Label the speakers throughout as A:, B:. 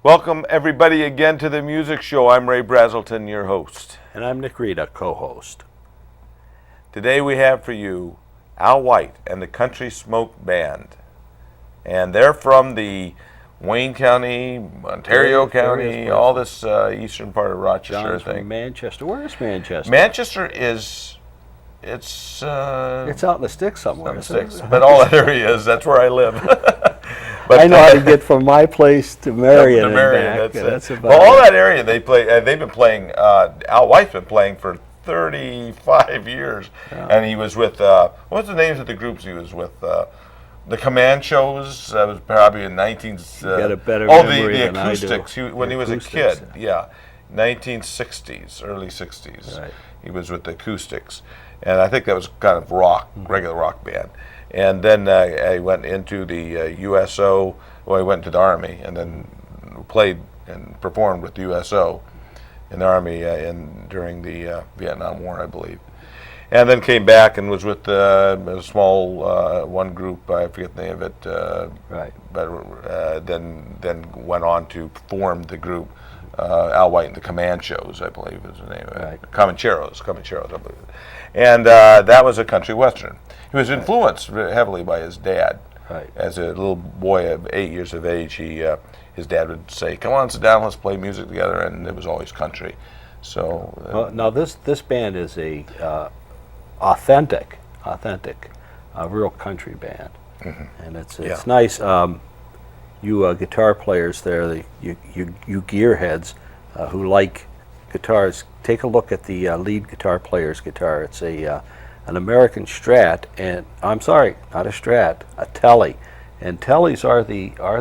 A: Welcome everybody again to the music show. I'm Ray Braselton, your host.
B: And I'm Nick Rita, co-host.
A: Today we have for you Al White and the Country Smoke Band. And they're from the Wayne County, Ontario County, all this eastern part of Rochester,
B: John's
A: I think.
B: From Manchester. Where is Manchester?
A: Manchester is, it's
B: out in the sticks somewhere.
A: But all that area is, that's where I live.
B: But I know how to get from my place to Marion and back.
A: That's about well, all that area they play. They've been playing. Al White's been playing for 35 years, and he was with. What's the names of the groups he was with? The Command Shows. That was probably in 19.
B: Got a better memory
A: the
B: than
A: Acoustics.
B: I do.
A: When he was a kid, 1960s, early 60s.
B: Right.
A: He was with the Acoustics, and I think that was kind of rock, regular rock band. And then I went into the USO. Well, I went to the Army, and then played and performed with the USO in the Army during the Vietnam War, I believe. And then came back and was with a small one group. I forget the name of it.
B: Right.
A: But then went on to form the group Al White and the Command Shows, I believe is the name of it.
B: Right.
A: Comancheros, I believe. And that was a country western. He was influenced heavily by his dad.
B: Right.
A: As a little boy of 8 years of age, his dad would say, "Come on, sit down, let's play music together," and it was always country. So
B: well, now this band is a authentic, real country band, and it's nice. You guitar players there, you gearheads who like guitars, take a look at the lead guitar player's guitar. It's an American Strat, and I'm sorry, not a Strat, a Tele, and Teles are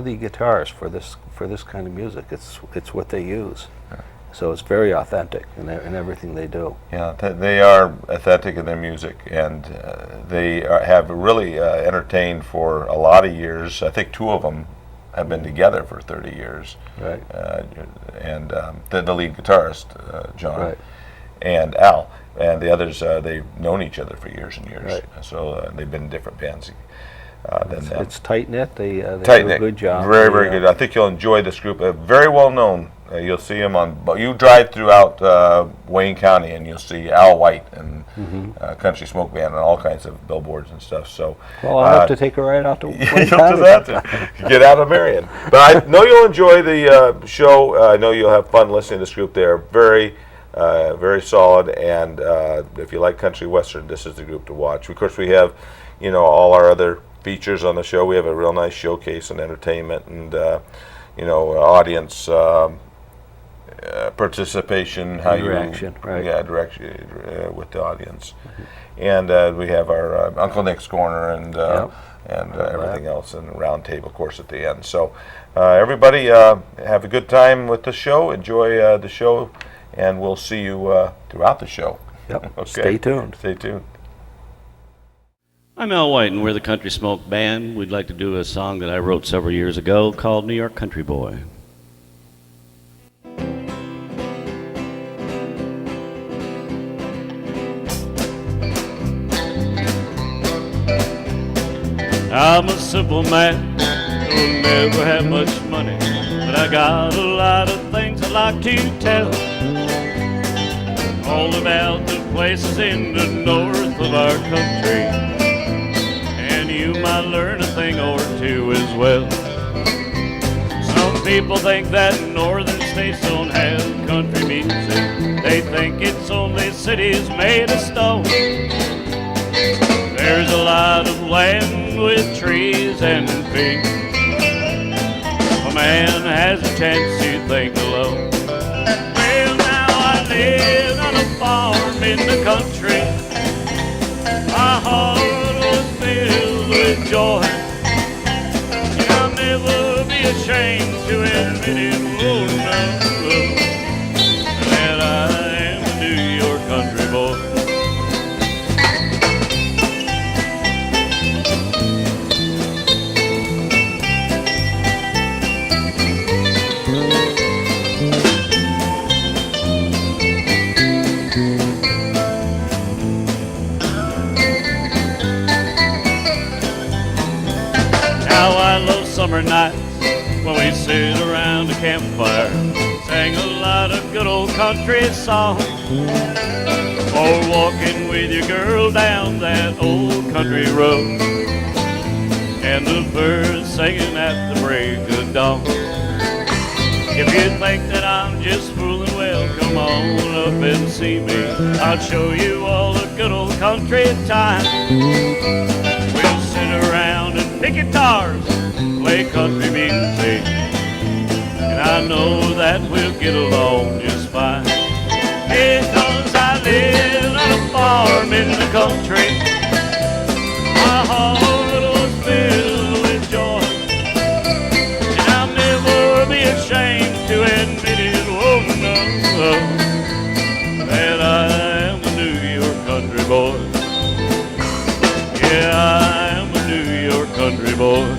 B: the guitars for this kind of music. It's what they use, so it's very authentic in everything they do.
A: Yeah, they are authentic in their music, and they have really entertained for a lot of years. I think two of them have been together for 30 years.
B: Right.
A: And the lead guitarist, John, and Al, and the others, they've known each other for years and years.
B: Right.
A: So they've been in different bands.
B: It's tight-knit. They do
A: tight-knit.
B: a good job.
A: Very, very good. I think you'll enjoy this group. Very well known. You'll see them you drive throughout Wayne County and you'll see Al White and Country Smoke Band and all kinds of billboards and stuff. So,
B: well, I'll have to take a ride out to Wayne County.
A: You'll just have to get out of Marion. But I know you'll enjoy the show. I know you'll have fun listening to this group. They're very, very solid. And if you like country western, this is the group to watch. Of course, we have, all our other features on the show. We have a real nice showcase and entertainment and, audience participation,
B: direction,
A: direction with the audience, and we have our Uncle Nick's Corner and everything else, and the round table, of course, at the end. So everybody have a good time with the show. Enjoy the show, and we'll see you throughout the show.
B: Yep.
A: Okay.
B: Stay tuned.
A: Stay tuned.
C: I'm Al White, and we're the Country Smoke Band. We'd like to do a song that I wrote several years ago called New York Country Boy. I'm a simple man who'll never have much money, but I got a lot of things I'd like to tell. All about the places in the north of our country, and you might learn a thing or two as well. Some people think that northern states don't have country music. They think it's only cities made of stone. There's a lot of land with trees and fields. A man has a chance to think alone. Well, now I live on a farm in the country. My heart was filled with joy. And I'll never be ashamed to admit it, oh no, that I am a New York country boy. Summer nights when we sit around the campfire, sang a lot of good old country songs, or walking with your girl down that old country road, and the birds singing at the break of dawn. If you think that I'm just fooling, well, come on up and see me. I'll show you all the good old country time. We'll sit around and pick guitars, play country music, and I know that we'll get along just fine. Because I live on a farm in the country, my heart was filled with joy, and I'll never be ashamed to admit it, oh no, that I am a New York country boy. Yeah, I am a New York country boy.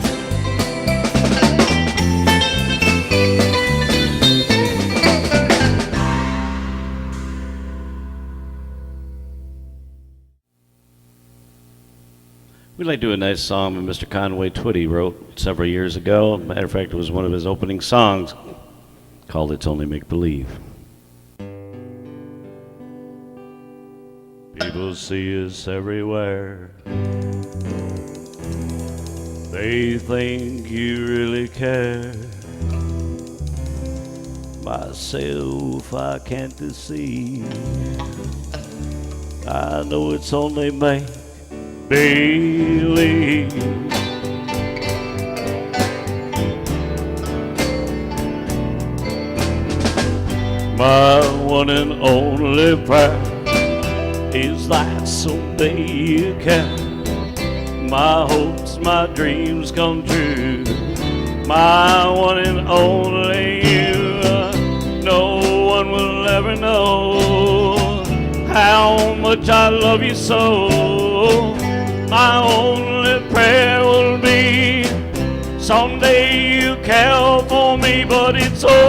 C: We'd like to do a nice song that Mr. Conway Twitty wrote several years ago. Matter of fact, it was one of his opening songs called It's Only Make Believe. People see us everywhere. They think you really care. Myself, I can't deceive. I know it's only make believe. My one and only prayer is that someday you can. My hopes, my dreams come true. My one and only you. No one will ever know how much I love you so. My only prayer will be someday you care for me, but it's only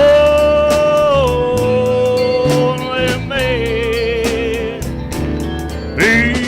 C: make believe.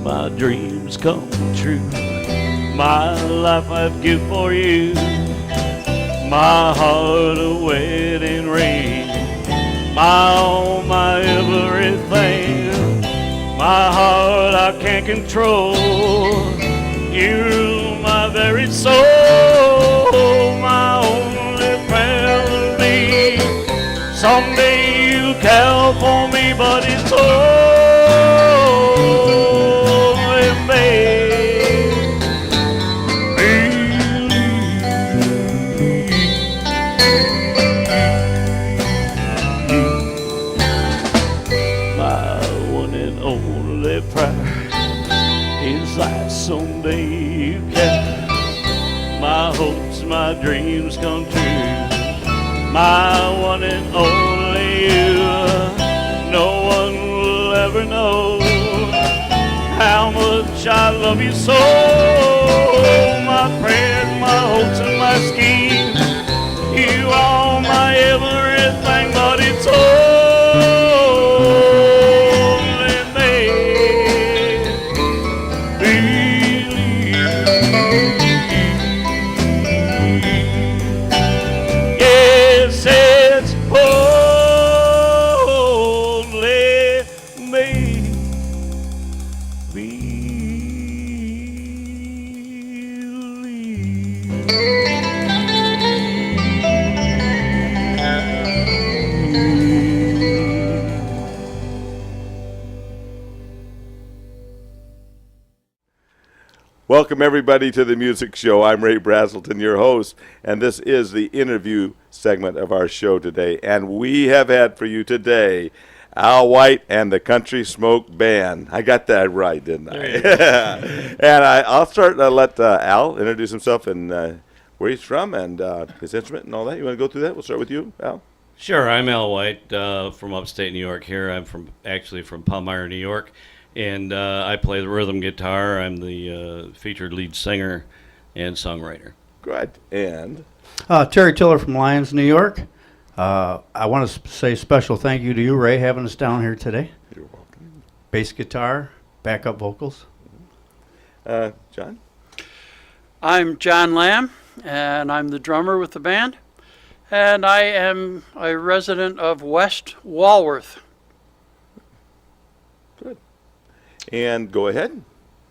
C: My dreams come true. My life I'd give for you. My heart a wedding ring. My all, my everything. My heart I can't control. You rule my very soul. My only prayer will be someday you'll care for me, but it's all that someday you can. My hopes, my dreams come true. My one and only you. No one will ever know how much I love you so. My prayers, my hopes, and my schemes, you are my everything, but it's all
A: Welcome, everybody, to the Music Show. I'm Ray Braselton, your host, and this is the interview segment of our show today. And we have had for you today Al White and the Country Smoke Band. I got that right, didn't I? And I'll start let Al introduce himself and where he's from and his instrument and all that. You want to go through that? We'll start with you, Al.
C: Sure, I'm Al White from upstate New York here. I'm actually from Palmyra, New York, and I play the rhythm guitar. I'm the featured lead singer and songwriter.
A: Good. And?
D: Terry Tiller from Lyons, New York. I want to say special thank you to you, Ray, having us down here today.
A: You're welcome.
D: Bass guitar, backup vocals.
A: John?
E: I'm John Lamb, and I'm the drummer with the band. And I am a resident of West Walworth.
A: Good. And go ahead.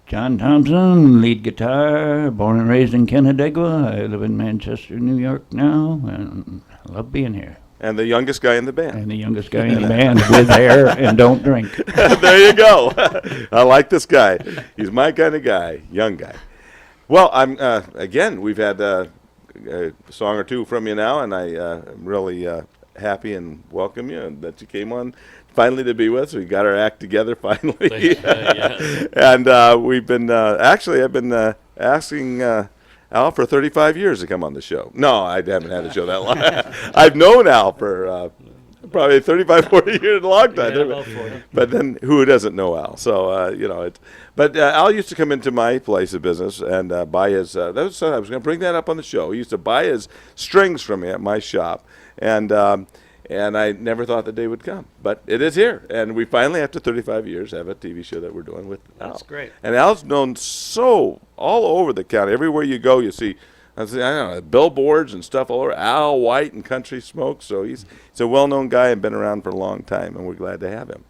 F: John Thompson, lead guitar, born and raised in Canandaigua. I live in Manchester, New York now, and I love being here.
A: And the youngest guy in the band.
F: And the youngest guy in the band with hair and don't drink.
A: There you go. I like this guy. He's my kind of guy, young guy. Well, I'm again, we've had a song or two from you now, and I'm really happy and welcome you and that you came on finally to be with us. We got our act together finally.
C: Yes.
A: And we've been, actually, I've been asking Al for 35 years to come on the show. No, I haven't had a show that long. I've known Al for probably 35, 40 years, a long time.
C: Yeah, about 40.
A: But then who doesn't know Al? So, but Al used to come into my place of business and buy his, I was going to bring that up on the show. He used to buy his strings from me at my shop. And I never thought the day would come. But it is here. And we finally, after 35 years, have a TV show that we're doing with Al.
C: That's great.
A: And Al's known so all over the county. Everywhere you go, you see, I don't know, billboards and stuff all over. Al White and Country Smoke. So he's a well-known guy and been around for a long time, and we're glad to have him.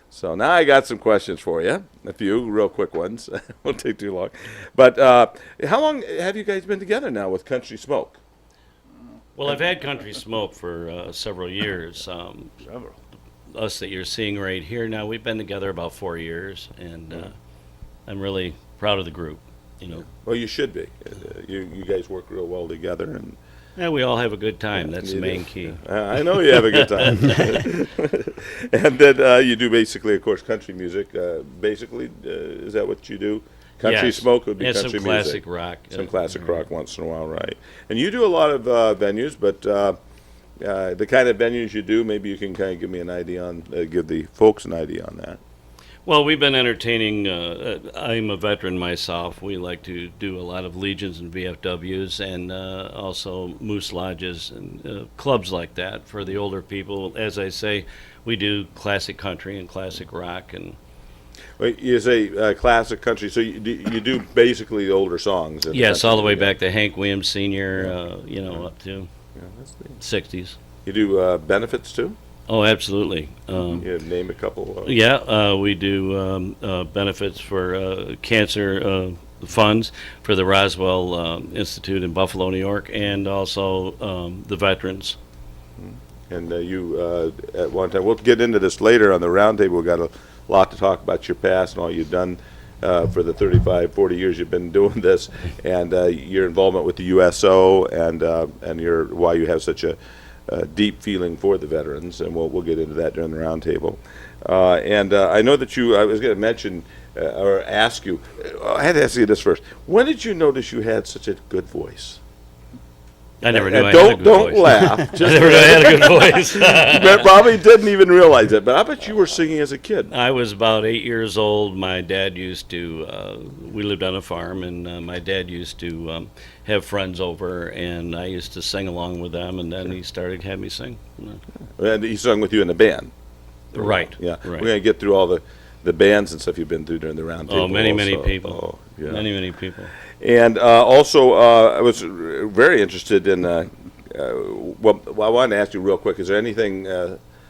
A: So now I got some questions for you, a few real quick ones. Won't take too long. But how long have you guys been together now with Country Smoke?
C: Well, I've had Country Smoke for several years.
A: Several.
C: Us that you're seeing right here now, we've been together about 4 years, and I'm really proud of the group.
A: Well, you should be. You guys work real well together, and
C: Yeah, we all have a good time. That's the main key.
A: I know you have a good time. And then you do basically, of course, country music. Basically, is that what you do? Country
C: Yes.
A: Smoke would be
C: And
A: country
C: some
A: music.
C: classic rock.
A: Some classic rock once in a while, right? And you do a lot of venues, but the kind of venues you do, maybe you can kind of give me an idea on, give the folks an idea on that.
C: Well, we've been entertaining. I'm a veteran myself. We like to do a lot of Legions and VFWs and also Moose Lodges and clubs like that for the older people. As I say, we do classic country and classic rock. And
A: Well, you say classic country, so you do basically the older songs.
C: yes, all the way back to Hank Williams Sr., up to
A: Yeah, that's the,
C: 60s.
A: you do benefits too?
C: Oh, absolutely.
A: You name a couple.
C: We do benefits for cancer funds for the Roswell Institute in Buffalo, New York, and also the veterans.
A: And you, at one time, we'll get into this later on the roundtable. We've got a lot to talk about your past and all you've done for the 35, 40 years you've been doing this, and your involvement with the USO, and why you have such a deep feeling for the veterans, and we'll get into that during the roundtable. And I know that I was going to mention or ask you, I had to ask you this first. When did you notice you had such a good voice?
C: I never knew I had a
A: Don't
C: good
A: don't
C: voice.
A: laugh.
C: I never knew I had a good voice.
A: You probably didn't even realize it, but I bet you were singing as a kid.
C: I was about 8 years old. My dad used to, we lived on a farm, and my dad used to have friends over, and I used to sing along with them, and then he started having me sing.
A: And he sung with you in the band.
C: Right.
A: Yeah.
C: Right.
A: We're going to get through all the bands and stuff you've been through during the roundtable.
C: Oh, many
A: also.
C: people.
A: Oh, yeah.
C: Many people.
A: And also, I was very interested in, well, I wanted to ask you real quick, is there anything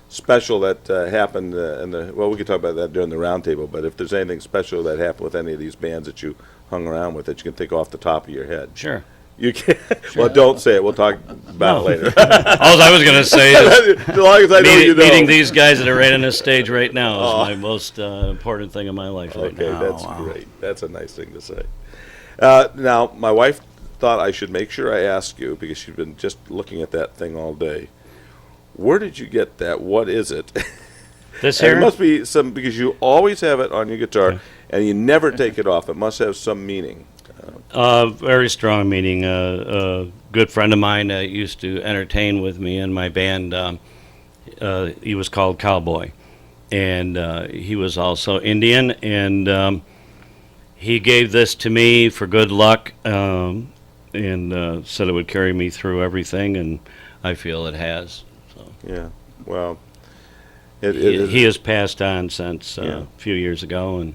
A: special that happened well, we could talk about that during the roundtable, but if there's anything special that happened with any of these bands that you hung around with that you can think off the top of your head?
C: Sure.
A: You can. Well, don't say it. We'll talk about it later.
C: All I was going to say is
A: As long as I know you know.
C: meeting these guys that are right on this stage right now is my most important thing in my life right
A: Okay,
C: now.
A: that's great. That's a nice thing to say. Now, my wife thought I should make sure I ask you, because she's been just looking at that thing all day. Where did you get that? What is it?
G: This
A: And
G: here?
A: it must be some, because you always have it on your guitar, and you never take it off. It must have some meaning.
G: Very strong meaning. A good friend of mine used to entertain with me in my band. He was called Cowboy, and he was also Indian, and he gave this to me for good luck, and said it would carry me through everything, and I feel it has. So
A: Yeah, well,
G: he has passed on since
A: Yeah.
G: a few years ago, and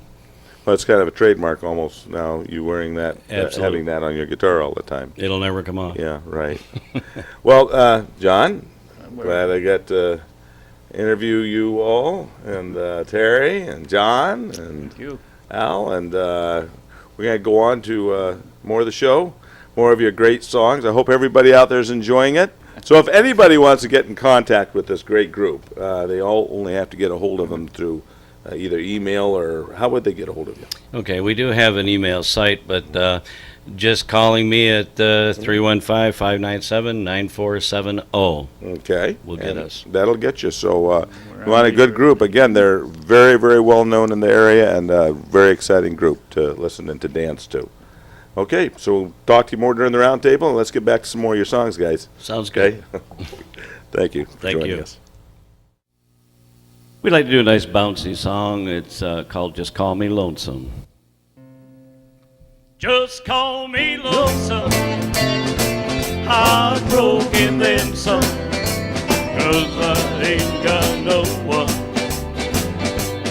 A: well, it's kind of a trademark almost now, you wearing that,
G: Absolutely.
A: having that on your guitar all the time.
G: it'll never come off.
A: Yeah, right. Well, John, glad I got to interview you all, and Terry, and John, and
F: Thank you.
A: Al, and we're going to go on to more of the show, more of your great songs. I hope everybody out there is enjoying it. So if anybody wants to get in contact with this great group, they all only have to get a hold of them through either email, or how would they get a hold of you?
G: Okay, we do have an email site, but just calling me at 315-597-9470
A: Okay.
G: will get
A: And
G: us.
A: That'll get you. So you want a good group. Again, they're very, very well known in the area, and a very exciting group to listen and to dance to. Okay, so we'll talk to you more during the round table, and let's get back to some more of your songs, guys.
G: Sounds good.
A: Okay? Thank you for
G: Thank
A: joining
G: you.
A: us.
G: We'd like to do a nice bouncy song. It's called Just Call Me Lonesome. Just call me lonesome, heartbroken then some, 'cause I ain't got no one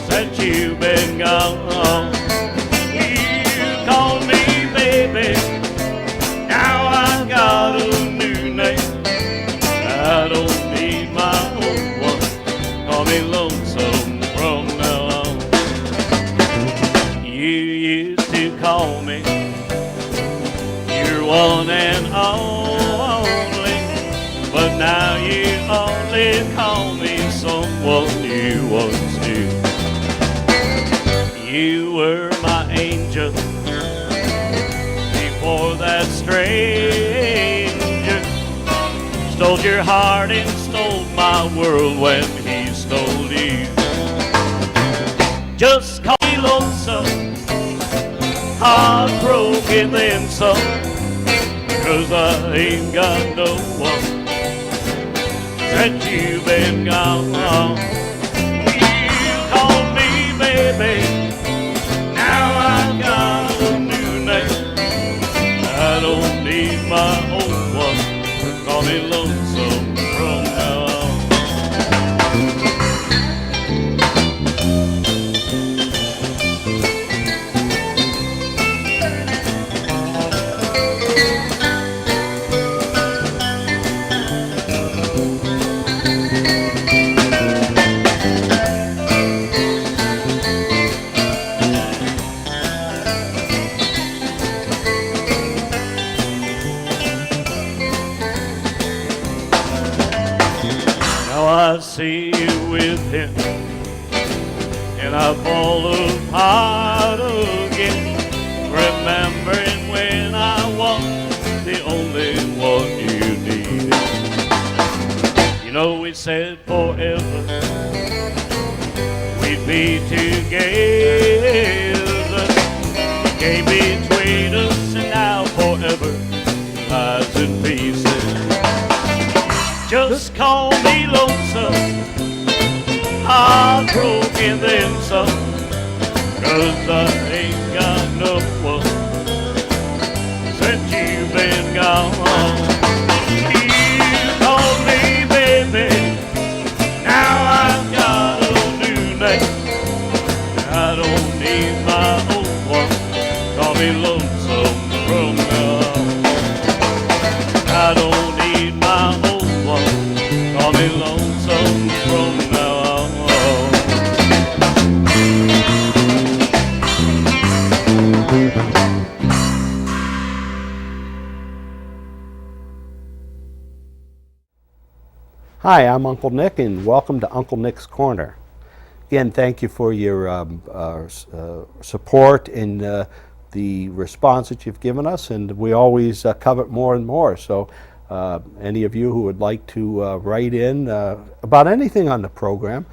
G: since you've been gone. You call me baby, now I got a new name. I don't need my old one, call me lonesome from now on. You used to call me your one and only, but now you only call me someone you once knew. You were my angel before that stranger stole your heart and stole my world when he stole you. Just call me lonesome, heartbroken then some, 'cause I ain't got no one since you've been gone. You called me baby, now I've got a new name. I don't need my old one, call me lonesome from now on. Now I see you with him, and I fall apart again, remembering when I was the only one you needed. You know we said forever we'd be together. You came between us, and now forever lies in pieces. Just call me lonesome, heartbroken then some, 'cause I ain't got no one since you've been gone. You call me baby, now I've got a new name. I don't need my old one, call me lonesome from now on. I don't need my old one, call me lonesome from now on.
B: Hi, I'm Uncle Nick, and welcome to Uncle Nick's Corner. Again, thank you for your support in the the response that you've given us, and we always covet more and more. So any of you who would like to write in about anything on the program,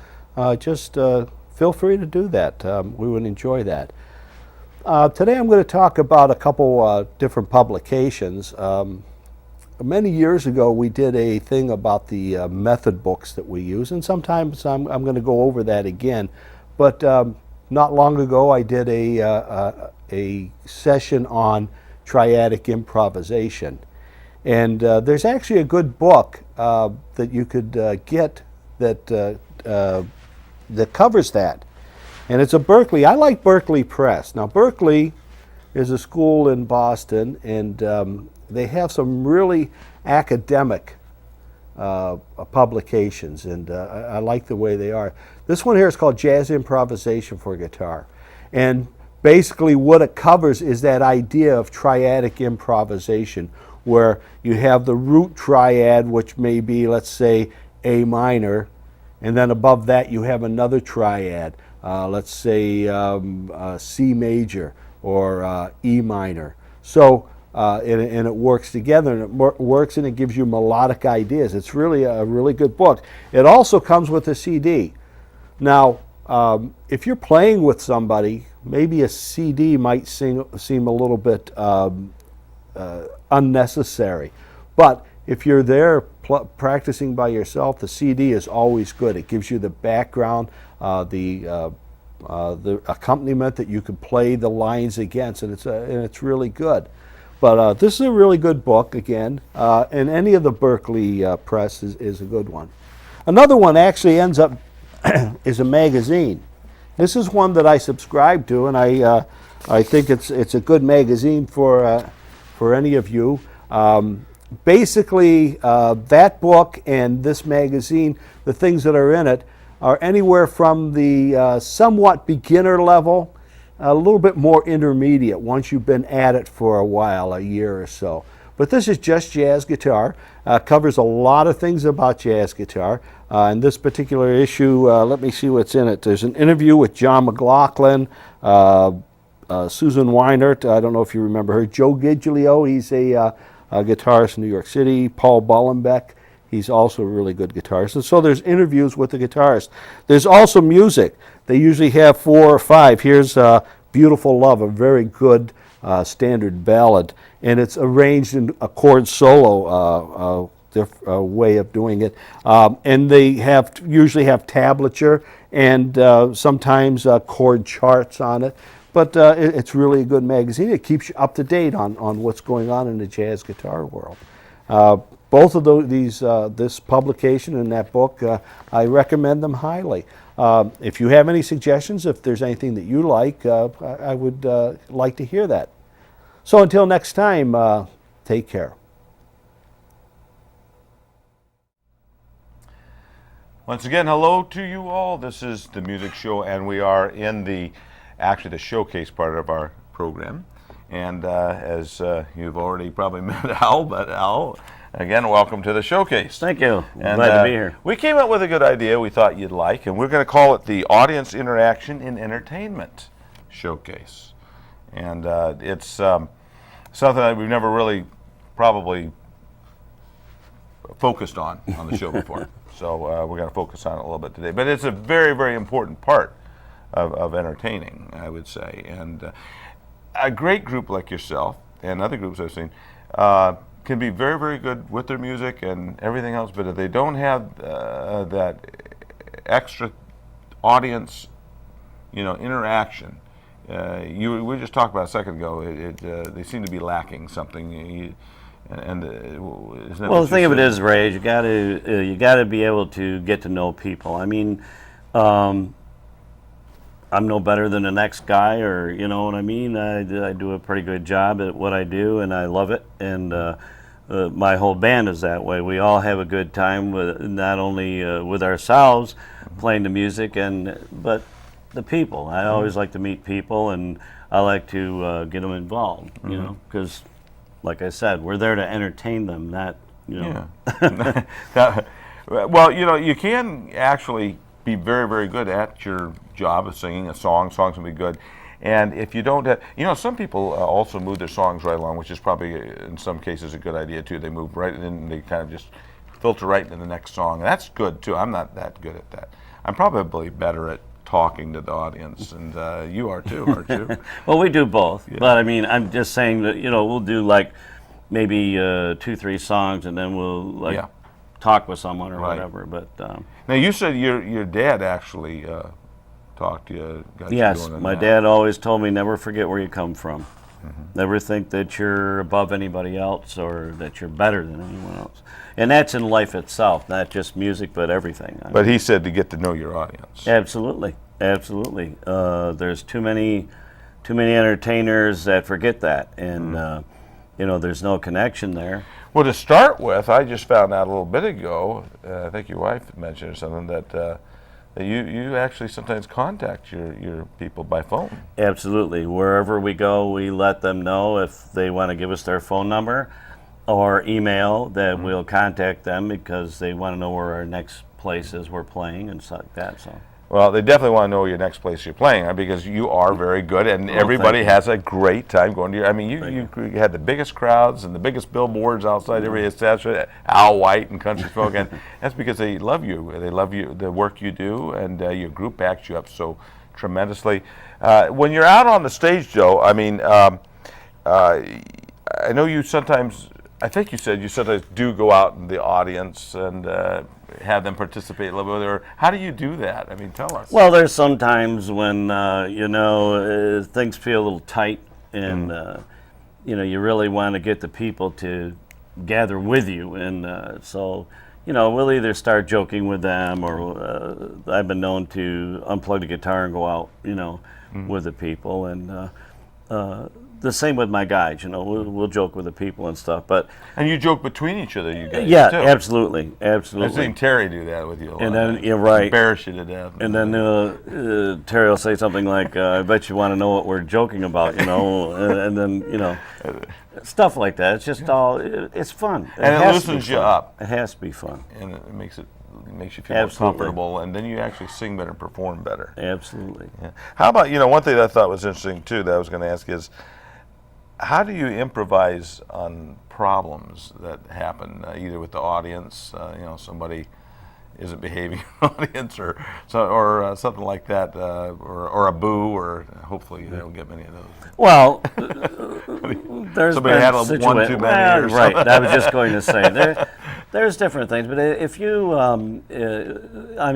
B: just feel free to do that. We would enjoy that. Today I'm going to talk about a couple different publications. Many years ago we did a thing about the method books that we use, and sometimes I'm going to go over that again. But not long ago I did a session on triadic improvisation. And there's actually a good book that you could get that covers that. And it's a Berklee. I like Berklee Press. Now, Berklee is a school in Boston, and they have some really academic publications, and I like the way they are. This one here is called Jazz Improvisation for Guitar. And basically what it covers is that idea of triadic improvisation, where you have the root triad, which may be, let's say, A minor, and then above that you have another triad, let's say C major or E minor. So, and it works together, and it works, and it gives you melodic ideas. It's really a really good book. It also comes with a CD. Now, if you're playing with somebody, maybe a CD might seem a little bit unnecessary. But if you're there practicing by yourself, the CD is always good. It gives you the background, the accompaniment that you could play the lines against, and it's really good. But this is a really good book, again, and any of the Berklee Press is a good one. Another one actually ends up is a magazine. This is one that I subscribe to, and I think it's a good magazine for any of you. Basically, that book and this magazine, the things that are in it, are anywhere from the somewhat beginner level, a little bit more intermediate once you've been at it for a while, a year or so. But this is just jazz guitar, covers a lot of things about jazz guitar. In this particular issue, let me see what's in it. There's an interview with John McLaughlin, Susan Weinert, I don't know if you remember her, Joe Giglio, he's a guitarist in New York City, Paul Bollenbeck, he's also a really good guitarist. And so there's interviews with the guitarist. There's also music. They usually have 4 or 5. Here's Beautiful Love, a very good standard ballad, and it's arranged in a chord solo way of doing it. And they usually have tablature and sometimes chord charts on it. But it's really a good magazine. It keeps you up to date on what's going on in the jazz guitar world. Both of this publication and that book, I recommend them highly. If you have any suggestions, if there's anything that you like, I would like to hear that. So until next time, take care.
A: Once again, hello to you all. This is the music show, and we are in actually the showcase part of our program. And as you've already probably met Al, but Al, again, welcome to the showcase.
H: Thank you.
A: And,
H: Glad to be here.
A: We came up with a good idea we thought you'd like, and we're going to call it the Audience Interaction in Entertainment Showcase. And it's something that we've never really probably focused on the show before. So we're going to focus on it a little bit today. But it's a very, very important part of entertaining, I would say. And a great group like yourself and other groups I've seen can be very, very good with their music and everything else, but if they don't have that extra audience, interaction, we just talked about a second ago, they seem to be lacking something. Isn't that
H: Well, the thing of it is, Ray, you got to be able to get to know people. I mean, I'm no better than the next guy, or you know what I mean. I do a pretty good job at what I do, and I love it. And my whole band is that way. We all have a good time with not only with ourselves playing the music, but the people. I always like to meet people, and I like to get them involved. You know, because like I said, we're there to entertain them. Not
A: well, you can actually be very, very good at your job of singing a song. Songs can be good, And if you don't have, some people also move their songs right along, which is probably in some cases a good idea too. They move right in and they kind of just filter right into the next song. And that's good too. I'm not that good at that. I'm probably better at talking to the audience, and you are too, aren't you?
H: Well, we do both, but I mean, I'm just saying that we'll do like maybe 2-3 songs, and then we'll talk with someone or whatever. But
A: now you said your dad actually talked to you. Got
H: yes,
A: you going on
H: my
A: that.
H: dad always told me never forget where you come from. Never think that you're above anybody else or that you're better than anyone else. And that's in life itself, not just music, but everything.
A: But he said to get to know your audience.
H: Absolutely, absolutely. There's too many entertainers that forget that, and there's no connection there.
A: Well, to start with, I just found out a little bit ago. I think your wife mentioned or something that you actually sometimes contact your people by phone.
H: Absolutely. Wherever we go, we let them know if they want to give us their phone number or email that we'll contact them because they want to know where our next place is we're playing and stuff like that. So.
A: Well, they definitely want to know your next place you're playing because you are very good, and everybody has a great time going to your. I mean, you had the biggest crowds and the biggest billboards outside every establishment. Al White and Country Folk, and that's because they love you. They love you, the work you do, and your group backs you up so tremendously. When you're out on the stage, Joe, I mean, I know you sometimes. I think you said you sometimes do go out in the audience and have them participate a little bit. Or how do you do that? I mean, tell us.
H: Well, there's some times when things feel a little tight, and you really want to get the people to gather with you, and so we'll either start joking with them, or I've been known to unplug the guitar and go out, with the people, and the same with my guys. We'll joke with the people and stuff, but
A: and you joke between each other, you guys.
H: yeah,
A: too.
H: absolutely.
A: I've seen Terry do that with you a lot.
H: And then you're right.
A: Embarrass you to death.
H: And then Terry will say something like, "I bet you want to know what we're joking about," and then stuff like that. It's just all. It's fun.
A: And it
H: has to be
A: loosens you
H: fun.
A: up.
H: It has to be fun.
A: And it makes you feel more comfortable, and then you actually sing better and perform better.
H: Absolutely.
A: Yeah. How about, one thing that I thought was interesting too that I was going to ask is, how do you improvise on problems that happen either with the audience, somebody isn't behaving in the audience, or something like that, or a boo, or hopefully you don't get many of those.
H: Well, there's
A: somebody
H: been
A: had one too many, or
H: right.
A: something.
H: I was just going to say there's different things, but if you,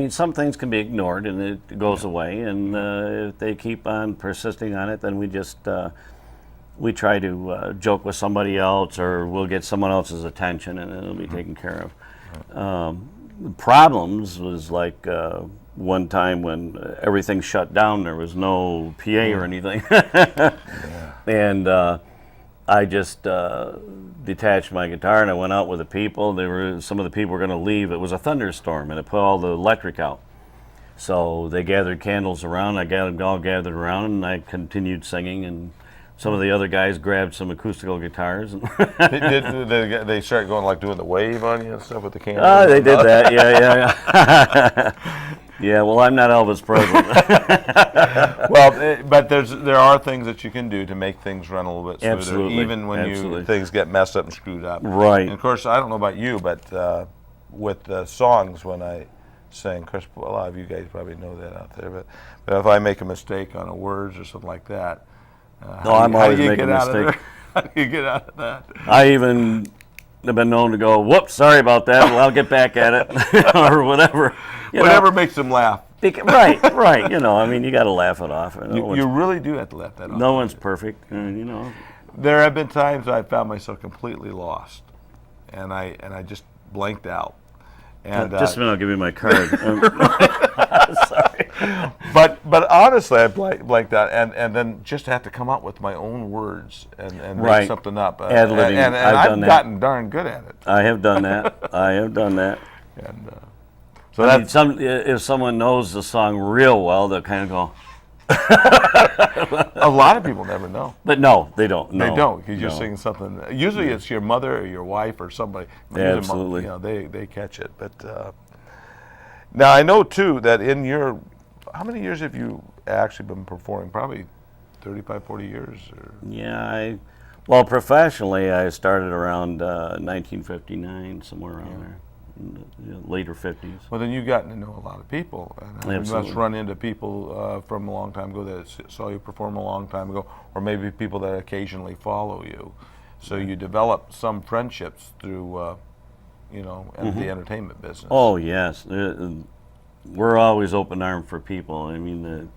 H: some things can be ignored and it goes away, and if they keep on persisting on it, then we just. We try to joke with somebody else, or we'll get someone else's attention, and it'll be taken care of. Problems was like one time when everything shut down. There was no PA or anything, and I just detached my guitar and I went out with the people. Some of the people were going to leave. It was a thunderstorm, and it put all the electric out. So they gathered candles around. All gathered around, and I continued singing, and some of the other guys grabbed some acoustical guitars.
A: Did they start going like doing the wave on you and stuff with the candles?
H: They did that, yeah. Yeah, well, I'm not Elvis Presley.
A: Well, but there are things that you can do to make things run a little bit smoother,
H: Absolutely.
A: even when things get messed up and screwed up.
H: Right.
A: And of course, I don't know about you, but with the songs when I sing, of course, a lot of you guys probably know that out there, but if I make a mistake on a words or something like that,
H: I'm always making a mistake.
A: How do you get out of that?
H: I even have been known to go, whoops, sorry about that, well, I'll get back at it, or whatever.
A: Whatever makes them laugh.
H: Right, you got to laugh it off.
A: You really do have to laugh that off.
H: No one's perfect,
A: There have been times I found myself completely lost, and I just blanked out. And
H: just a minute, I'll give you my card. Sorry.
A: But honestly, I blanked out, and then just had to come up with my own words and make something up.
H: Ad-libbing.
A: And I've gotten darn good at it.
H: I have done that.
A: And
H: so if someone knows the song real well, they'll kind of go.
A: A lot of people never know.
H: But no, they don't. No,
A: they don't. Because you're singing something. Usually it's your mother or your wife or somebody.
H: Absolutely.
A: They catch it. But now I know too that in your, how many years have you actually been performing? Probably 35, 40 years? Or?
H: Yeah, well, professionally, I started around 1959, somewhere around there, in the later 50s.
A: Well, then you've gotten to know a lot of people. And you must
H: Absolutely.
A: run into people from a long time ago that saw you perform a long time ago, or maybe people that occasionally follow you. So you develop some friendships through, the entertainment business.
H: Oh, yes. We're always open armed for people. I mean,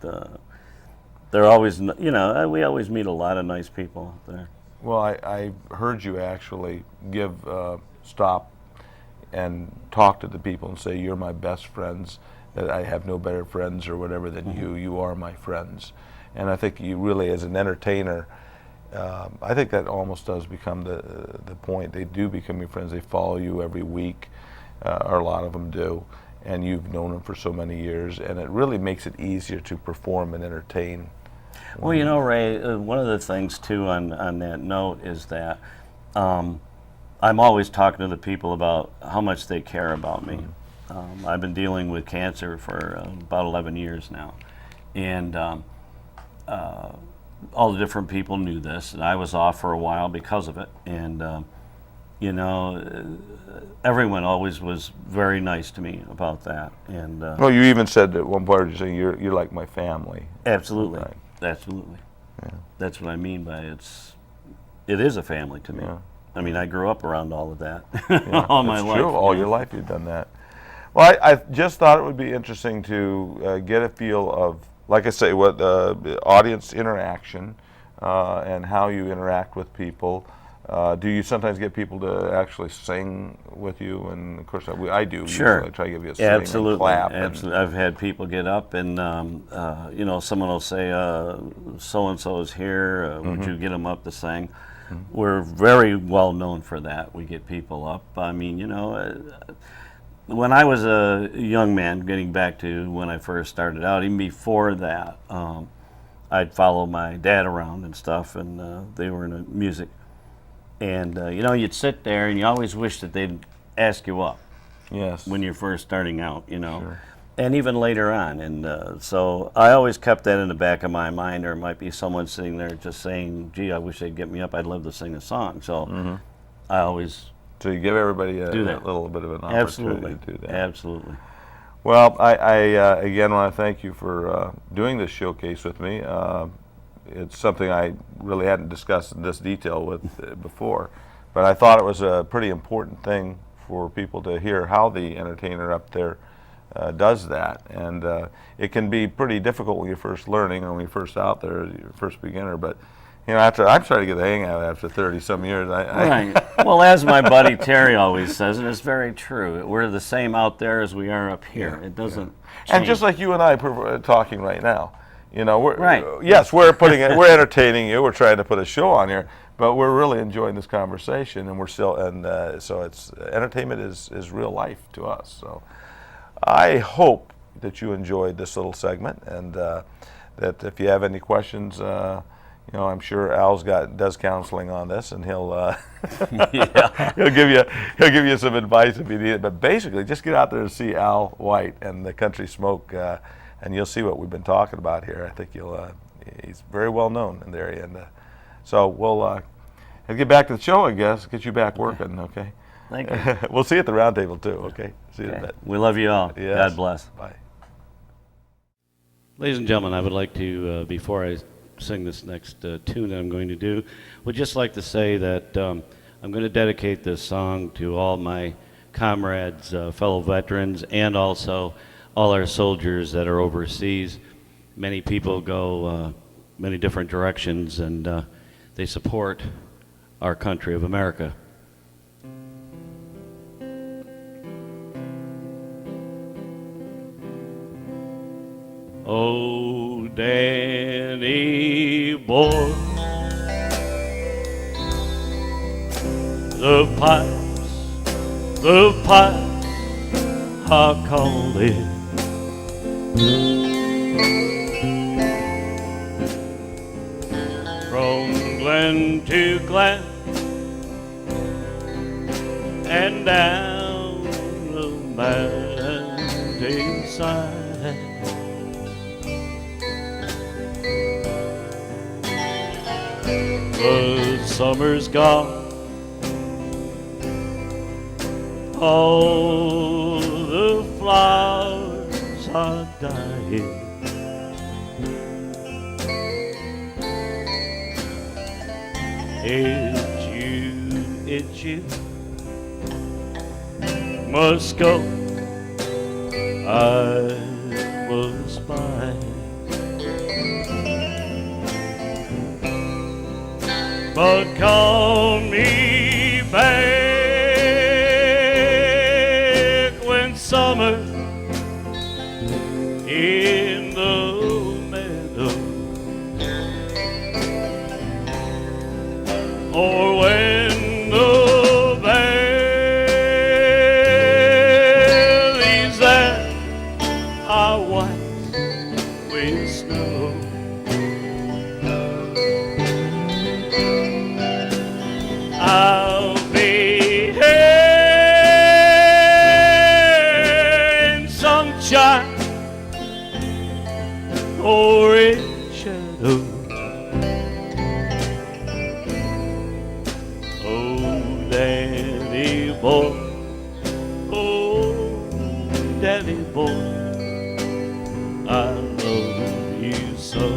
H: they're always, we always meet a lot of nice people out there.
A: Well, I heard you actually stop and talk to the people and say, you're my best friends, that I have no better friends or whatever than you are my friends. And I think you really, as an entertainer, I think that almost does become the point. They do become your friends. They follow you every week, or a lot of them do, and you've known them for so many years, and it really makes it easier to perform and entertain.
H: Well, Ray, one of the things, too, on that note is that I'm always talking to the people about how much they care about me. I've been dealing with cancer for about 11 years now, and all the different people knew this, and I was off for a while because of it, and everyone always was very nice to me about that. And
A: Well, you even said at one part, you're like my family.
H: absolutely,
A: Right.
H: absolutely,
A: Yeah.
H: that's what I mean by it is a family to me.
A: Yeah.
H: I mean, I grew up around all of that
A: Yeah,
H: all my
A: that's
H: life.
A: true. All your life you've done that. Well, I just thought it would be interesting to get a feel of, like I say, what audience interaction and how you interact with people. Do you sometimes get people to actually sing with you? And of course, I do.
H: Sure.
A: Usually I try to give you a sing
H: Absolutely.
A: and clap.
H: Absolutely. I've had people get up and, someone will say, so-and-so is here, would you get them up to sing? We're very well known for that. We get people up. I mean, when I was a young man, getting back to when I first started out, even before that, I'd follow my dad around and stuff, and they were in music. And, you'd sit there and you always wish that they'd ask you up
A: Yes.
H: when you're first starting out,
A: Sure.
H: and even later on. And so I always kept that in the back of my mind. There might be someone sitting there just saying, gee, I wish they'd get me up. I'd love to sing a song. So I always
A: So you give everybody a
H: do that.
A: little bit of an opportunity
H: Absolutely.
A: to do that.
H: Absolutely.
A: Well, I again want to thank you for doing this showcase with me. It's something I really hadn't discussed in this detail with before, but I thought it was a pretty important thing for people to hear how the entertainer up there does that. And it can be pretty difficult when you're first learning or when you're first out there, you're first beginner, but after I'm starting to get the hang of it after 30-some years.
H: Right. Well, as my buddy Terry always says, and it's very true, we're the same out there as we are up here. It doesn't change.
A: And just like you and I talking right now, we're
H: Right.
A: Yes, we're we're entertaining you. We're trying to put a show on here, but we're really enjoying this conversation, and we're still so it's entertainment is real life to us. So I hope that you enjoyed this little segment, and that if you have any questions, I'm sure Al's does counseling on this, and he'll he'll give you some advice if you need it. But basically, just get out there and see Al White and the Country Smoke, and you'll see what we've been talking about here. I think he's very well known in the area, and so we'll get back to the show. I guess get you back working. Okay.
H: Thank you.
A: We'll see you at the round table too. Okay. See you in a bit.
H: We love you all.
A: Yes.
H: God bless.
A: Bye.
C: Ladies and gentlemen, I would like to, before I sing this next tune that I'm going to do, would just like to say that I'm going to dedicate this song to all my comrades, fellow veterans, and also all our soldiers that are overseas. Many people go many different directions, and they support our country of America. Oh, Danny boy, the pipes are calling. From glen to glen and down the mountainside. summer's gone. All the flowers are dying. It's you, must go. I was mine, but call me back when summer in the meadow, or when the valleys that are white with snow. I'll be here in sunshine or in shadow. Daddy boy, oh, daddy boy, I love you so.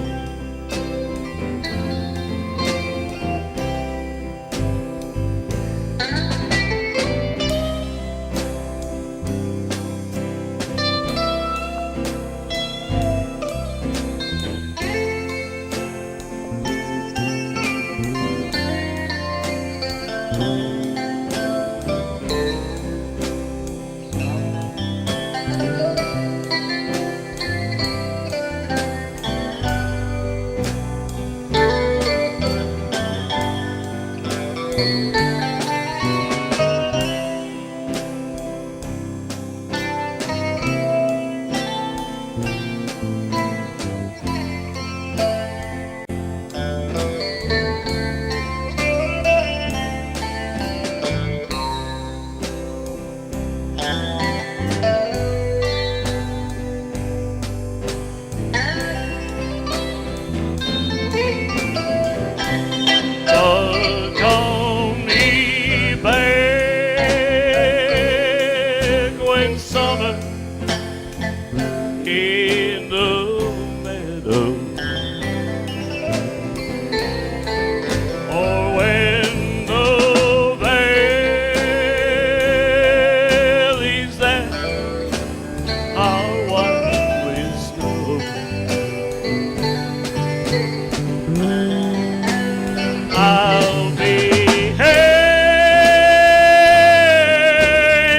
C: Call me back when summer in the meadow, or when the valleys that are white with snow. I'll be here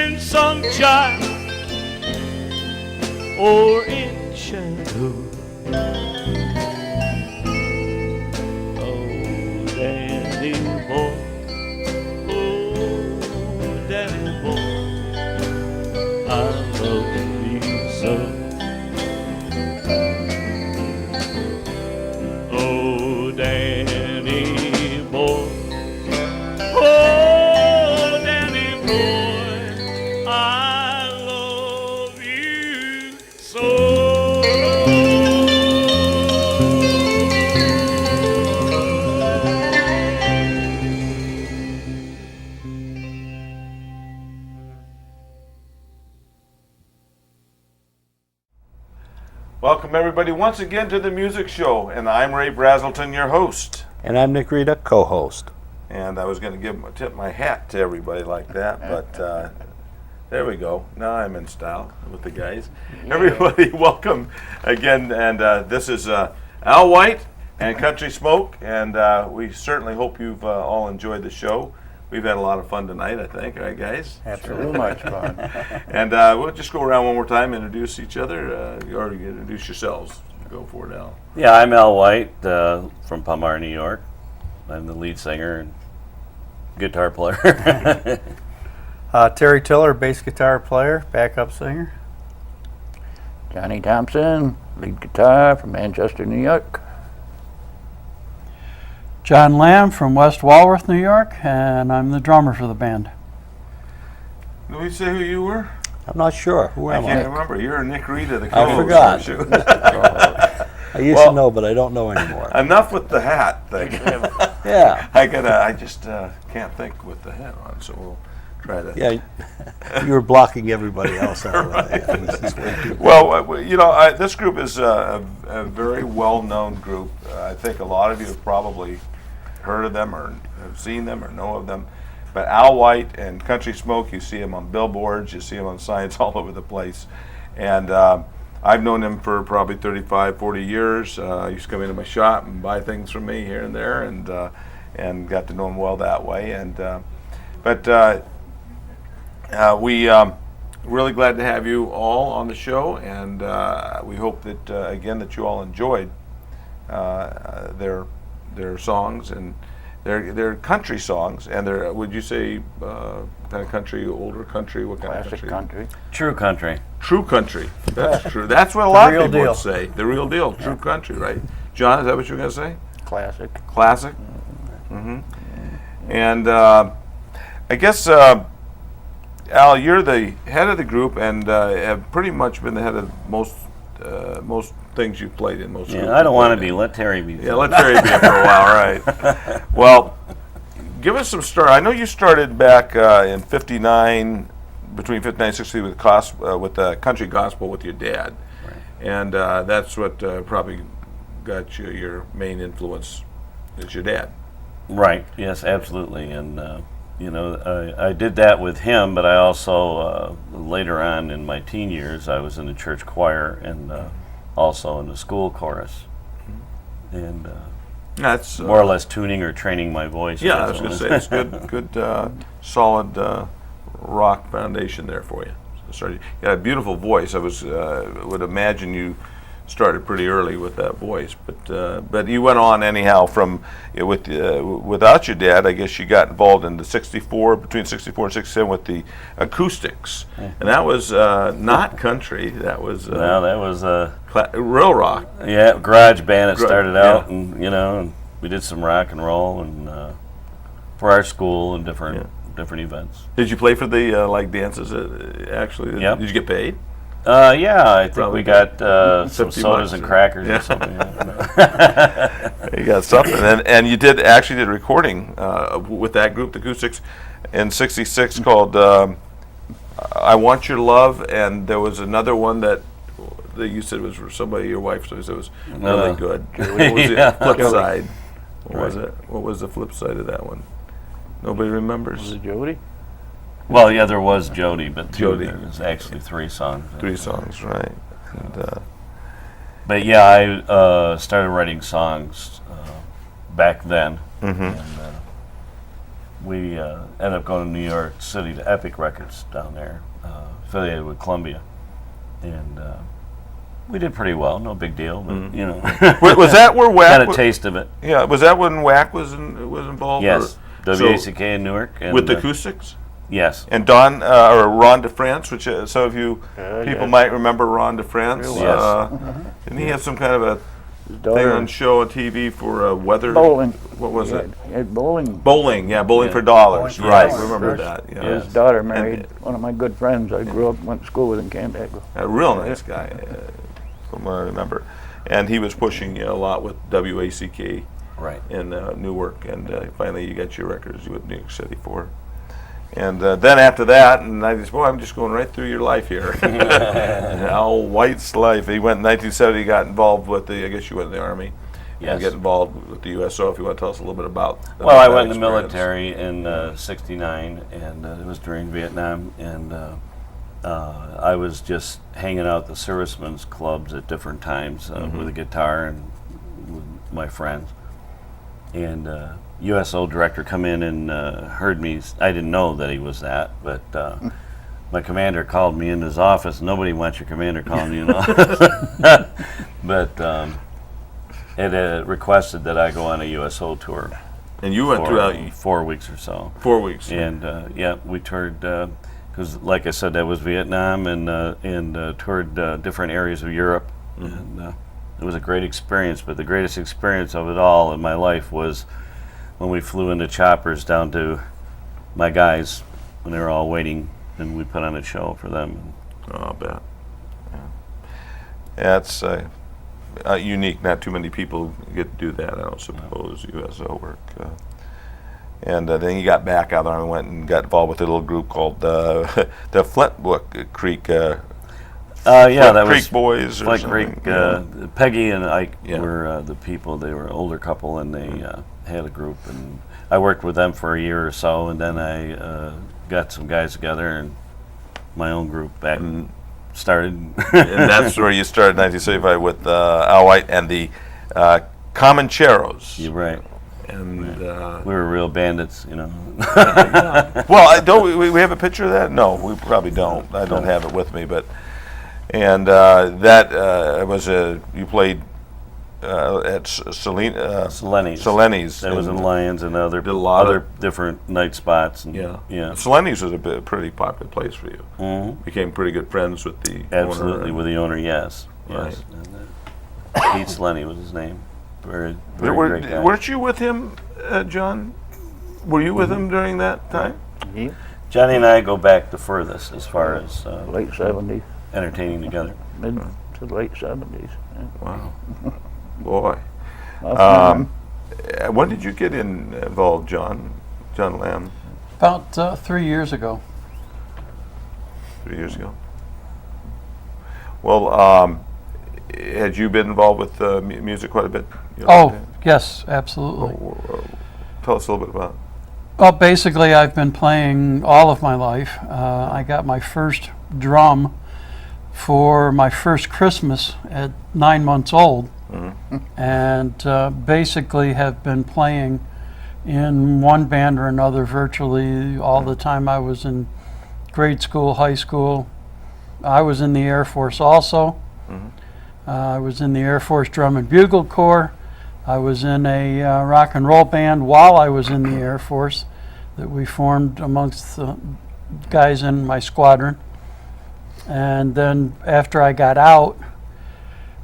C: in sunshine or in shadow. Oh, daddy boy, oh, daddy boy, I love you so. Oh, daddy boy, oh, daddy boy, I love you so.
A: Welcome everybody once again to the music show, and I'm Ray Braselton, your host.
B: And I'm Nick Rita, co-host.
A: And I was going to tip my hat to everybody like that, but there we go. Now I'm in style with the guys. Everybody, welcome again. And this is Al White and Country Smoke, and we certainly hope you've all enjoyed the show. We've had a lot of fun tonight, I think, right, guys?
D: Absolutely much fun.
A: And we'll just go around one more time, introduce each other, or introduce yourselves. Go for it, Al.
H: Yeah, I'm Al White from Palmyra, New York. I'm the lead singer and guitar player.
D: Terry Tiller, bass guitar player, backup singer.
F: Johnny Thompson, lead guitar from Manchester, New York.
E: John Lamb from West Walworth, New York, and I'm the drummer for the band.
A: Did we say who you were?
B: I'm not sure. Who
A: I
B: am
A: can't
B: I?
A: remember. You're Nick Rita, the
B: I
A: co-host.
B: forgot.
A: aren't you?
B: I used
A: Well-
B: to know, but I don't know anymore.
A: Enough with the hat thing.
B: Yeah.
A: I just can't think with the hat on, so we'll try to.
B: Yeah, you were blocking everybody else out. Yeah, this is way too-
A: Well, this group is a very well-known group. I think a lot of you have probably heard of them or have seen them or know of them. But Al White and Country Smoke, you see them on billboards, you see them on signs all over the place. And I've known him for probably 35, 40 years. He used to come into my shop and buy things from me here and there, and got to know him well that way. We really glad to have you all on the show, and we hope that again that you all enjoyed their songs, and they're country songs, and they're, would you say, kind of country, older country, what kind
F: Classic
A: of
F: country.
H: True country.
A: True country. That's true. That's what a lot
B: real
A: of people
B: deal.
A: would say. The real deal. True country, right? John, is that what you were going to say?
F: Classic.
A: Classic. And I guess, Al, you're the head of the group, and have pretty much been the head of most things you've played in. Most.
H: Yeah, I don't want to be. Let Terry be.
A: Yeah, let Terry be it for a while, right? Well, give us some story. I know you started back in '59, between '59 and '60, with country gospel with your dad, and that's what probably got you your main influence is your dad.
H: Right. Yes, absolutely. And I did that with him, but I also later on in my teen years, I was in the church choir and also in the school chorus, and
A: That's
H: more or less tuning or training my voice.
A: yeah. I was going to say it's good, solid rock foundation there for you. So you got a beautiful voice. I would imagine you started pretty early with that voice, but you went on anyhow from without your dad. I guess you got involved in between '64 and '67 with the acoustics, and that was not country. That was
H: No, that was
A: real rock.
H: yeah, garage band. It started
A: yeah.
H: out, and and we did some rock and roll and for our school and different events.
A: Did you play for the dances? Actually,
H: Yep.
A: Did you get paid?
H: Yeah, I think
A: Probably
H: we got some
A: 50
H: sodas
A: bucks
H: and
A: or-
H: crackers
A: yeah.
H: or something.
A: You got something, and you actually did recording with that group, the Acoustics, in '66 called "I Want Your Love," and there was another one that you said was for somebody, your wife, so it was really good. What was
H: Yeah.
A: the flip side? What was
H: Right.
A: it? What was the flip side of that one? Nobody remembers.
F: Was it Jody?
H: Well, yeah, there was Jody, but
A: Jody.
H: there was actually 3 songs.
A: 3 songs, right? And,
H: But yeah, I started writing songs back then, and we ended up going to New York City to Epic Records down there, affiliated with Columbia, and we did pretty well. No big deal, but
A: was that where Whack?
H: got a taste of it.
A: Yeah, was that when Whack was involved?
H: Yes,
A: or-
H: WACK in Newark, and,
A: with the Acoustics?
H: yes,
A: And Don or Ron DeFrance, which some of you people
F: yeah.
A: might remember Ron DeFrance.
H: Yes.
A: Didn't he have some kind of a
F: His
A: thing
F: daughter.
A: on show on TV for weather?
F: Bowling.
A: What was it?
F: He had bowling.
A: Bowling, yeah, bowling
H: Yeah.
A: for dollars.
B: Bowling for
A: Right,
B: dollars.
A: remember
F: First-
A: that. Yeah,
H: Yes.
F: His daughter married one of my good friends. I grew up, went to school with in Canandaigua.
A: a real nice guy, from what I remember. And he was pushing a lot with WACK
H: right.
A: in Newark, and finally you got your records with New York City for. And then after that, and I just, I'm just going right through your life here. Al White's life. He went in 1970, got involved with I guess you went in the Army.
H: Yes.
A: And get involved with the USO, if you want to tell us a little bit about
H: Well, I
A: that
H: went in the
A: experience.
H: military in '69, and it was during Vietnam, and I was just hanging out at the servicemen's clubs at different times with a guitar and with my friends. And USO director come in and heard me. I didn't know that he was that, but my commander called me in his office. Nobody wants your commander calling you in the office. But it requested that I go on a USO tour
A: And you went
H: for
A: throughout
H: 4 weeks or so.
A: 4 weeks.
H: And we toured because, like I said, that was Vietnam, and toured different areas of Europe, and it was a great experience. But the greatest experience of it all in my life was when we flew into choppers down to my guys when they were all waiting, and we put on a show for them.
A: Oh, I'll bet. Yeah. Yeah, it's unique. Not too many people get to do that, I don't suppose, USO work. And then you got back out there and went and got involved with a little group called the Flintbrook Creek.
H: Yeah,
A: Flint
H: that
A: Creek
H: was
A: Boys or
H: Flint
A: something.
H: Creek. Peggy and Ike
A: Yeah.
H: were the people. They were an older couple, and they had a group, and I worked with them for a year or so, and then I got some guys together and my own group back started.
A: And that's where you started in 1975 with Al White and the Comancheros.
H: You're right.
A: And
H: We were real bandits,
A: well, don't we have a picture of that? No, we probably don't. I don't have it with me, but that was you played at Seleni's.
H: That was in Lions and other
A: Did a lot
H: other
A: of-
H: different night spots. And,
A: Yeah.
H: yeah.
A: Seleni's was a pretty popular place for you.
H: Mhm.
A: Became pretty good friends with the
H: Absolutely,
A: owner.
H: with the owner, yes.
A: Right.
H: Yes. And, Pete Seleni was his name. Very great guy.
A: Weren't you with him, John? Were you with him during that time?
F: Yeah,
H: Johnny and I go back the furthest as far as
F: late 70s,
H: entertaining together.
F: mid to late 70s. Yeah.
A: Wow. Boy.
F: I've
A: When did you get involved, John Lamb?
E: About 3 years ago.
A: 3 years ago. Well, had you been involved with music quite a bit?
E: Oh, yes, absolutely.
A: Tell us a little bit about it.
E: Well, basically, I've been playing all of my life. I got my first drum for my first Christmas at 9 months old, and basically have been playing in one band or another virtually all the time I was in grade school, high school. I was in the Air Force also. I was in the Air Force Drum and Bugle Corps. I was in a rock and roll band while I was in the Air Force that we formed amongst the guys in my squadron. And then after I got out,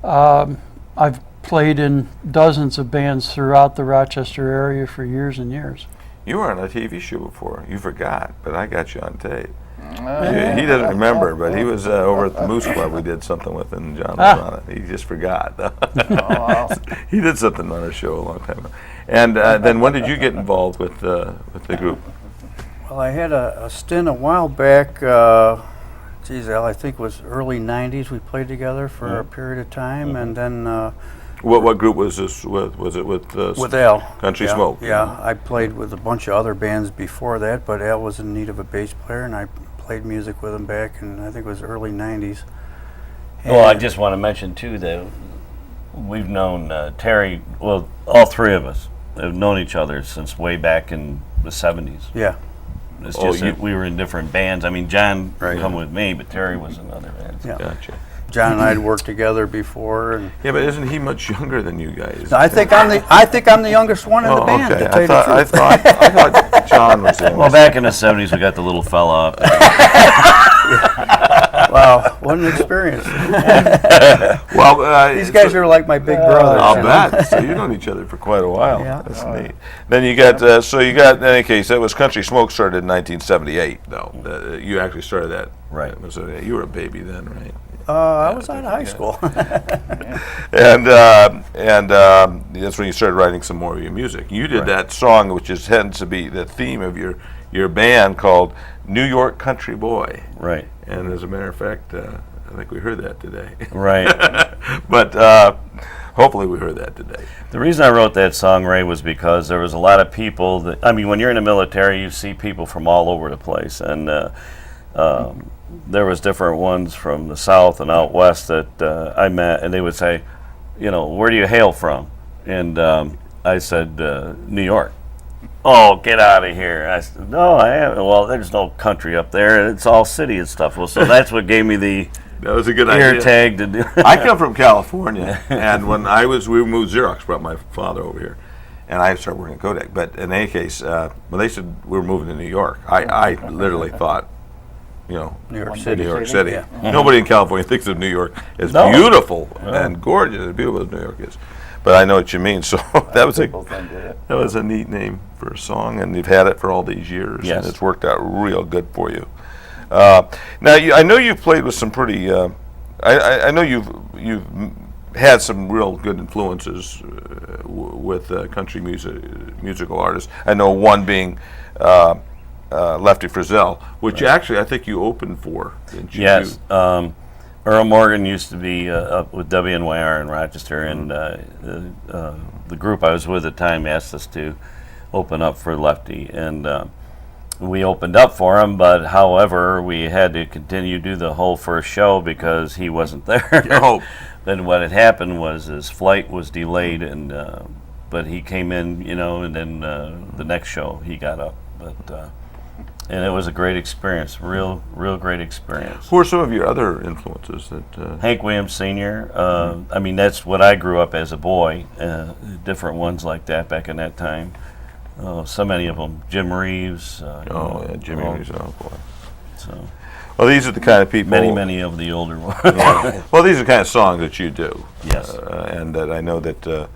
E: I've played in dozens of bands throughout the Rochester area for years and years.
A: You were on a TV show before. You forgot, but I got you on tape. He doesn't remember, but he was over at the Moose Club. We did something with him, and John was on it. He just forgot. He did something on our show a long time ago. And then when did you get involved with the group?
D: Well, I had a stint a while back. Geez, Al, I think it was early '90s. We played together for a period of time, and then
A: What group was this with? Was it with
D: Al.
A: Country
D: Yeah,
A: Smoke?
D: Yeah, I played with a bunch of other bands before that, but Al was in need of a bass player, and I played music with him back in, I think it was early '90s.
H: Well, I
D: And-
H: just want to mention too that we've known Terry. Well, all three of us have known each other since way back in the '70s.
D: Yeah.
H: It's
A: Oh,
H: just that we were in different bands. I mean, John
D: Right.
H: come with me, but Terry was in other bands.
D: Yeah.
A: Gotcha.
D: John and I had worked together before, and
A: Yeah, but isn't he much younger than you guys?
D: I think I'm the youngest one in the band.
A: Okay.
D: To tell you the
A: I
D: truth.
A: thought John was the
H: Well,
A: youngest.
H: back in the '70s, we got the little fella up.
D: Wow, what an experience!
A: Well,
D: These guys are like my big brothers.
A: I'll
D: you know?
A: bet. So you've known each other for quite a while.
D: Yeah.
A: That's neat. Then you got, so you got, in any case, that was Country Smoke started in 1978, though. You actually started that.
H: Right.
A: You were a baby then, right?
D: I was out of high school.
A: And that's when you started writing some more of your music. You did that song, which tends to be the theme of your band, called New York Country Boy.
H: Right.
A: And as a matter of fact, I think we heard that today.
H: Right.
A: But hopefully we heard that today.
H: The reason I wrote that song, Ray, was because there was a lot of people that, I mean, when you're in the military, you see people from all over the place. And there was different ones from the South and out West that I met, and they would say, where do you hail from? And I said, New York. Oh, get out of here. I said, no, I haven't. Well, there's no country up there. It's all city and stuff. Well, so that's what gave me the
A: That was a good
H: ear
A: idea.
H: tag to do.
A: I come from California, and when we moved Xerox, brought my father over here, and I started working at Kodak. But in any case, when they said we were moving to New York, I literally thought,
D: New York City.
A: New York City.
D: Yeah.
A: Nobody in California thinks of New York as
H: No.
A: beautiful and gorgeous, as beautiful as New York is. But I know what you mean. So that was a neat name for a song, and you've had it for all these years,
H: Yes.
A: and it's worked out real good for you. Now, I know you've played with some pretty. I know you've had some real good influences with country musical artists. I know one being Lefty Frizzell, which actually I think you opened for, didn't you?
H: Yes. Earl Morgan used to be up with WNYR in Rochester, and the group I was with at the time asked us to open up for Lefty, and we opened up for him, but however, we had to continue to do the whole first show because he wasn't there.
A: Oh.
H: Then what had happened was his flight was delayed, and but he came in, and then the next show he got up. But and it was a great experience, real great experience.
A: Who are some of your other influences that?
H: Hank Williams Sr. I mean, that's what I grew up as a boy. Different ones like that back in that time. So many of them. Jim Reeves.
A: Jimmy Reeves. Oh boy.
H: So
A: Well, these are the kind of people.
H: many of the older ones.
A: Well, these are the kind of songs that you do.
H: Yes.
A: And that I know that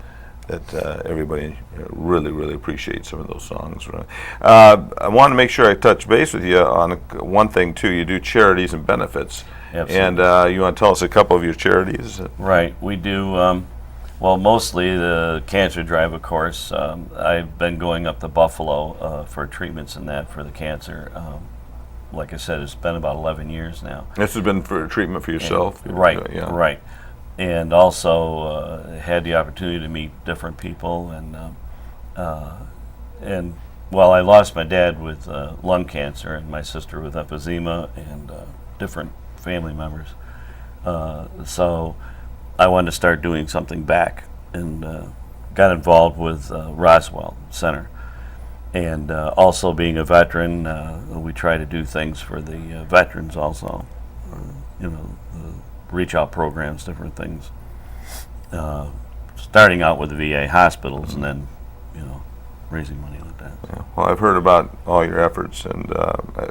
A: everybody really appreciates some of those songs. I want to make sure I touch base with you on one thing too. You do charities and benefits.
H: Absolutely.
A: And you want to tell us a couple of your charities?
H: Right. We do. Well, mostly the cancer drive, of course. I've been going up to Buffalo for treatments and that for the cancer. Like I said, it's been about 11 years now.
A: This has been for treatment for yourself?
H: Right,
A: Yeah.
H: right. And also had the opportunity to meet different people. And well, I lost my dad with lung cancer and my sister with emphysema and different family members. So I wanted to start doing something back, and got involved with Roswell Center. And also being a veteran, we try to do things for the veterans also, reach out programs, different things. Starting out with the VA hospitals and then, raising money like that.
A: Yeah. Well, I've heard about all your efforts, and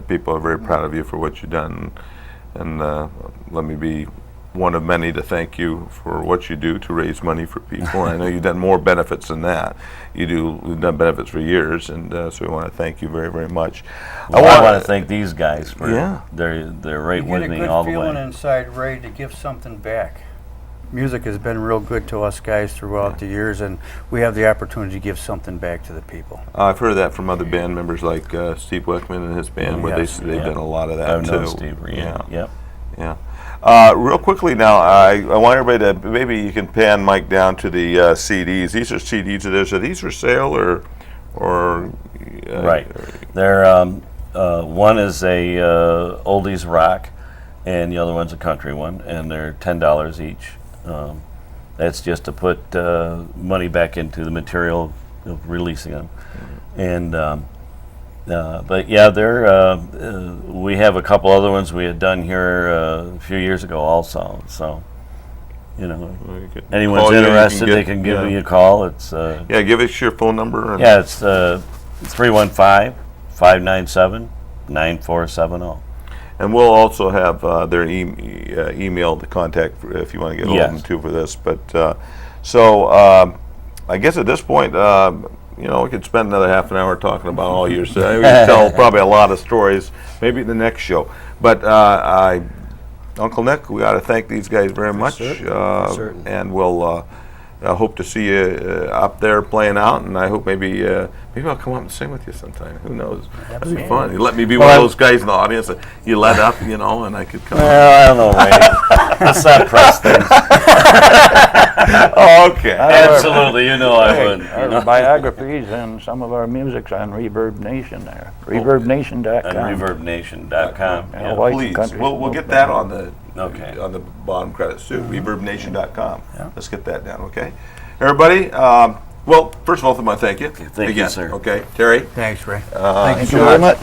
A: people are very proud of you for what you've done. And let me be one of many to thank you for what you do to raise money for people. I know you've done more benefits than that. You've done benefits for years, and so we want to thank you very much.
H: Well, I want to thank these guys for
A: Yeah.
H: they're right
D: You
H: with
D: get a
H: me
D: good
H: all the
D: feeling
H: way.
D: inside, Ray, to give something back. Music has been real good to us guys throughout the years, and we have the opportunity to give something back to the people.
A: I've heard that from other band members like Steve Wickman and his band, where
D: Yes.
A: they've
H: Yeah.
A: done a lot of that
H: I've
A: too.
H: known Steve. Yeah. Yep.
A: Yeah. Real quickly now, I want everybody to, maybe you can pan Mike down to the CDs. These are CDs of this. Are these for sale or
H: Right. They're one is a oldies rock, and the other one's a country one, and they're $10 each. That's just to put money back into the material of releasing them. And but yeah, they're we have a couple other ones we had done here a few years ago also. So anyone's
A: call you, you can
H: interested,
A: get-
H: they can give
A: yeah.
H: me a call. It's
A: Yeah, give us your phone number. And
H: yeah, it's 315-597-9470.
A: And we'll also have their email to contact if you want to get hold of them
H: Yes.
A: too for this. But I guess at this point, we could spend another half an hour talking about all your. We could tell probably a lot of stories. Maybe the next show. But Uncle Nick, we got to thank these guys very much.
B: Certainly.
A: And we'll hope to see you up there playing out. And I hope maybe I'll come up and sing with you sometime. Who knows? That'd be fun. You let me be one of those guys in the audience that you let up, and I could come.
H: Well, I don't know, Ray. Let's not press things.
A: Okay.
H: Absolutely, I would.
F: Our biographies and some of our music's on Reverb Nation there. ReverbNation.com.
H: On ReverbNation.com.
F: Yeah,
H: Yeah.
F: white
A: Please,
F: country.
A: we'll get that on the
H: Okay.
A: bottom credits too. ReverbNation.com. Let's get that down, okay? Everybody, well, first of all, I want to thank you.
H: Thank you,
A: again,
H: sir.
A: Okay, Terry.
D: Thanks, Ray.
F: Thank you very much.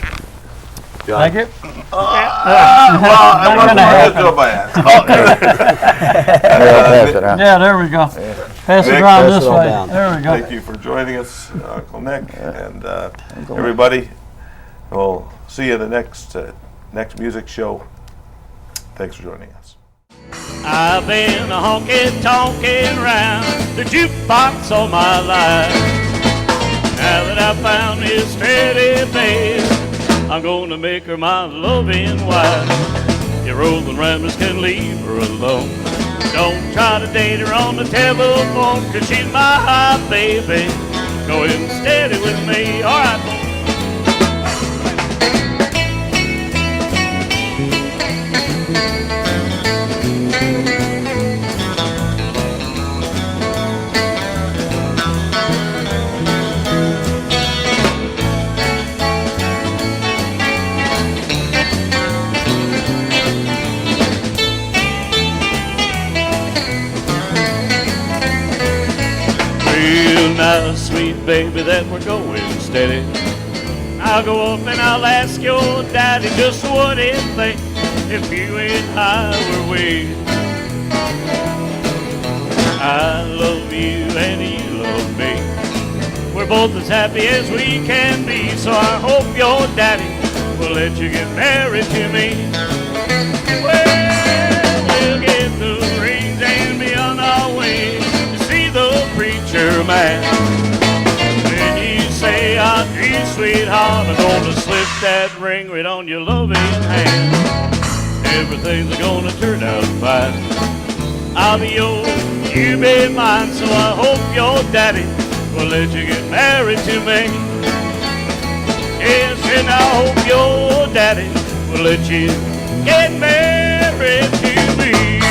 A: John.
E: Thank you.
A: Well, I'm
E: gonna
A: going to do it by hand.
F: Pass it on.
E: Yeah, there we go. Pass it
A: Nick,
E: around
B: pass
E: this
B: it all
E: way.
B: down.
E: There we go.
A: Thank you for joining us, Uncle Nick, and everybody. We'll see you at the next music show. Thanks for joining us.
C: I've been honky-tonking around the jukebox all my life. Now that I found this steady babe, I'm gonna make her my loving wife. Your rolling ramblers can leave her alone. Don't try to date her on the telephone, 'cause she's my baby. Go in steady with me, alright. Real nice, sweet baby, that we're going steady. I'll go up and I'll ask your daddy just what he'd think if you and I were wed. I love you and you love me. We're both as happy as we can be, so I hope your daddy will let you get married to me. Well, we'll get the rings and be on our way to see the preacher man. When you say I do, sweetheart, I'm gonna slip that ring right on your loving hand. Everything's gonna turn out fine. I'll be yours, you be mine, so I hope your daddy will let you get married to me. Yes, and I hope your daddy will let you get married to me.